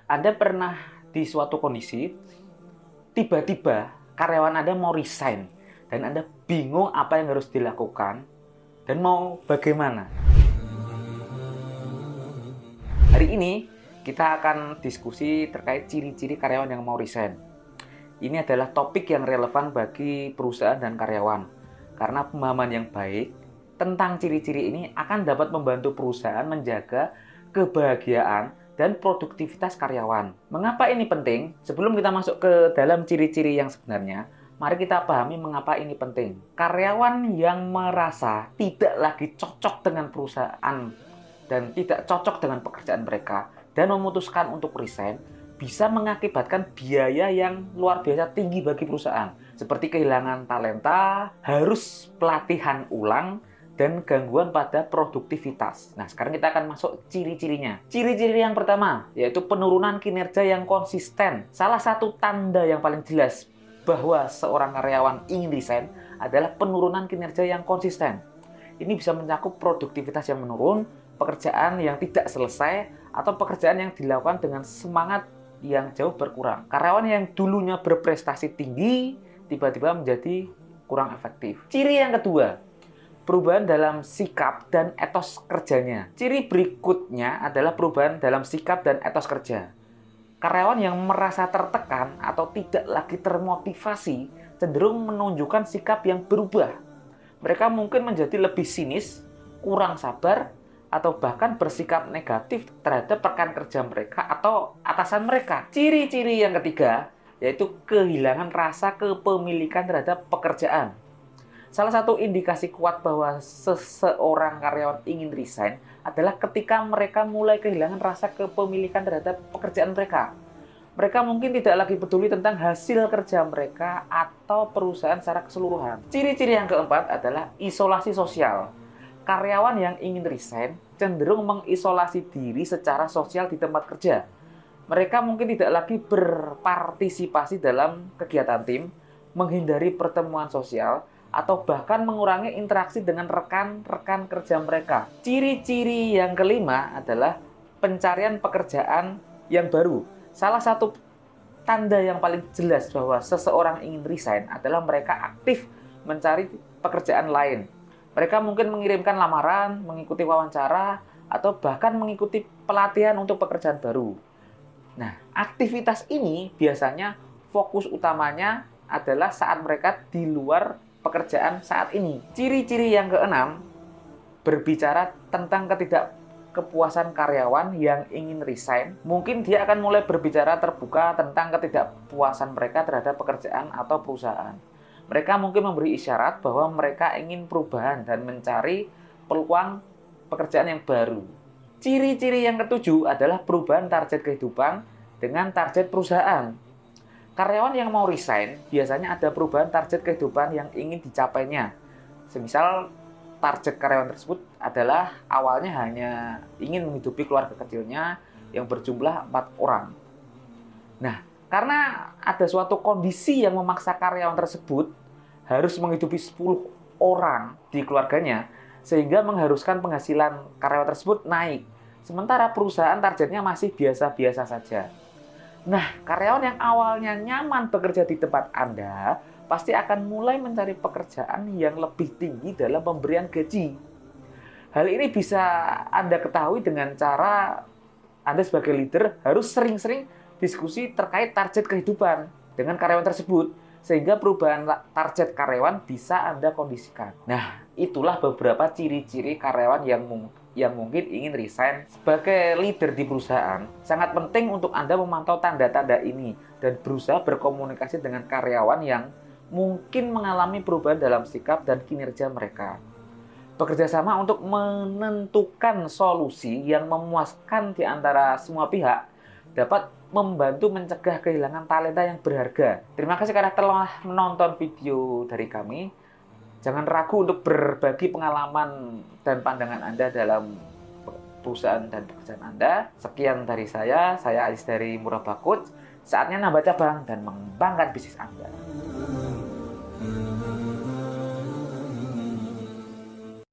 Anda pernah di suatu kondisi, tiba-tiba karyawan Anda mau resign, dan Anda bingung apa yang harus dilakukan, dan mau bagaimana? Hari ini, kita akan diskusi terkait ciri-ciri karyawan yang mau resign. Ini adalah topik yang relevan bagi perusahaan dan karyawan, karena pemahaman yang baik tentang ciri-ciri ini akan dapat membantu perusahaan menjaga kebahagiaan dan produktivitas karyawan. Mengapa ini penting? Sebelum kita masuk ke dalam ciri-ciri yang sebenarnya, mari kita pahami mengapa ini penting. Karyawan yang merasa tidak lagi cocok dengan perusahaan dan tidak cocok dengan pekerjaan mereka dan memutuskan untuk resign, bisa mengakibatkan biaya yang luar biasa tinggi bagi perusahaan, seperti kehilangan talenta, harus pelatihan ulang, dan gangguan pada produktivitas. Nah, sekarang kita akan masuk ciri-cirinya. Ciri-ciri yang pertama, yaitu penurunan kinerja yang konsisten. Salah satu tanda yang paling jelas bahwa seorang karyawan ingin resign adalah penurunan kinerja yang konsisten. Ini bisa mencakup produktivitas yang menurun, pekerjaan yang tidak selesai, atau pekerjaan yang dilakukan dengan semangat yang jauh berkurang. Karyawan yang dulunya berprestasi tinggi, tiba-tiba menjadi kurang efektif. Ciri yang kedua, perubahan dalam sikap dan etos kerjanya. Ciri berikutnya adalah perubahan dalam sikap dan etos kerja. Karyawan yang merasa tertekan atau tidak lagi termotivasi cenderung menunjukkan sikap yang berubah. Mereka mungkin menjadi lebih sinis, kurang sabar, atau bahkan bersikap negatif terhadap rekan kerja mereka atau atasan mereka. Ciri-ciri yang ketiga yaitu kehilangan rasa kepemilikan terhadap pekerjaan. Salah satu indikasi kuat bahwa seseorang karyawan ingin resign adalah ketika mereka mulai kehilangan rasa kepemilikan terhadap pekerjaan mereka. Mereka mungkin tidak lagi peduli tentang hasil kerja mereka atau perusahaan secara keseluruhan. Ciri-ciri yang keempat adalah isolasi sosial. Karyawan yang ingin resign cenderung mengisolasi diri secara sosial di tempat kerja. Mereka mungkin tidak lagi berpartisipasi dalam kegiatan tim, menghindari pertemuan sosial, atau bahkan mengurangi interaksi dengan rekan-rekan kerja mereka. Ciri-ciri yang kelima adalah pencarian pekerjaan yang baru. Salah satu tanda yang paling jelas bahwa seseorang ingin resign adalah mereka aktif mencari pekerjaan lain. Mereka mungkin mengirimkan lamaran, mengikuti wawancara, atau bahkan mengikuti pelatihan untuk pekerjaan baru. Nah, aktivitas ini biasanya fokus utamanya adalah saat mereka di luar pekerjaan saat ini. Ciri-ciri yang keenam berbicara tentang ketidakkepuasan karyawan yang ingin resign. Mungkin dia akan mulai berbicara terbuka tentang ketidakpuasan mereka terhadap pekerjaan atau perusahaan. Mereka mungkin memberi isyarat bahwa mereka ingin perubahan dan mencari peluang pekerjaan yang baru. Ciri-ciri yang ketujuh adalah perubahan target kehidupan dengan target perusahaan. Karyawan yang mau resign biasanya ada perubahan target kehidupan yang ingin dicapainya. Semisal target karyawan tersebut adalah awalnya hanya ingin menghidupi keluarga kecilnya yang berjumlah 4 orang. Nah, karena ada suatu kondisi yang memaksa karyawan tersebut harus menghidupi 10 orang di keluarganya, sehingga mengharuskan penghasilan karyawan tersebut naik. Sementara perusahaan targetnya masih biasa-biasa saja. Nah, karyawan yang awalnya nyaman bekerja di tempat Anda, pasti akan mulai mencari pekerjaan yang lebih tinggi dalam pemberian gaji. Hal ini bisa Anda ketahui dengan cara Anda sebagai leader harus sering-sering diskusi terkait target kehidupan dengan karyawan tersebut, sehingga perubahan target karyawan bisa Anda kondisikan. Nah, itulah beberapa ciri-ciri karyawan yang mungkin ingin resign. Sebagai leader di perusahaan, sangat penting untuk Anda memantau tanda-tanda ini dan berusaha berkomunikasi dengan karyawan yang mungkin mengalami perubahan dalam sikap dan kinerja mereka. Bekerja sama untuk menentukan solusi yang memuaskan di antara semua pihak dapat membantu mencegah kehilangan talenta yang berharga. Terima kasih karena telah menonton video dari kami. Jangan ragu untuk berbagi pengalaman dan pandangan Anda dalam perusahaan dan pekerjaan Anda. Sekian dari saya Aziz dari Murabakut. Saatnya nambah cabang dan mengembangkan bisnis Anda.